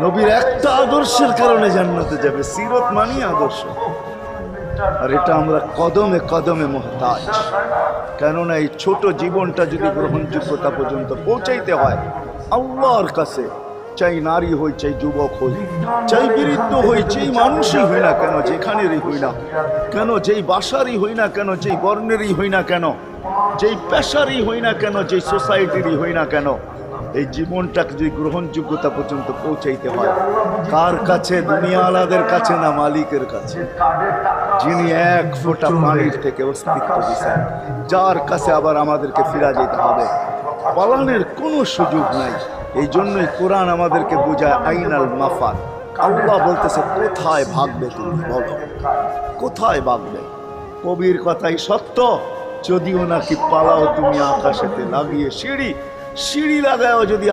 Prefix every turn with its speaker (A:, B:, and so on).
A: নবীর একটা আদর্শের কারণে জান্নাতে যাবে। সিরত মানি আদর্শ, আর এটা আমরা কদমে কদমে মুহতাজ। কেননা এই ছোট জীবনটা যদি গ্রহণযোগ্যতা পর্যন্ত পৌঁছাইতে হয় আল্লাহর কাছে, চাই নারী হই, চাই যুবক হই, চাই বৃদ্ধ হই, যেই মানুষই হই না কেন, যেখানেরই হই না কেন, যেই বাসারই হই না কেন, যেই বর্ণেরই হই না কেন, যেই পেশারই হই না কেন, যেই সোসাইটিরই হই না কেন, এই জীবনটাকে যদি গ্রহণযোগ্যতা পর্যন্ত পৌঁছাইতে হয় কার কাছে? দুনিয়াওয়ালাদের কাছে না, মালিকের কাছে, যিনি এক ফোঁটা পানির থেকে অস্তিত্ব দিয়েছেন, যার কাছে আবার আমাদেরকে ফিরে যেতে হবে। পালানোর কোনো সুযোগ নাই। এই জন্যই কোরআন আমাদেরকে বোঝায় আইনাল মাফার। আল্লাহ বলতেছে কোথায় ভাগবে তুমি, বলো কোথায় ভাগবে? কবির কথাই সত্য, যদিও নাকি পালাও তুমি আকাশেতে লাগিয়ে সিঁড়ি, সিঁড়ি লাগাও যদি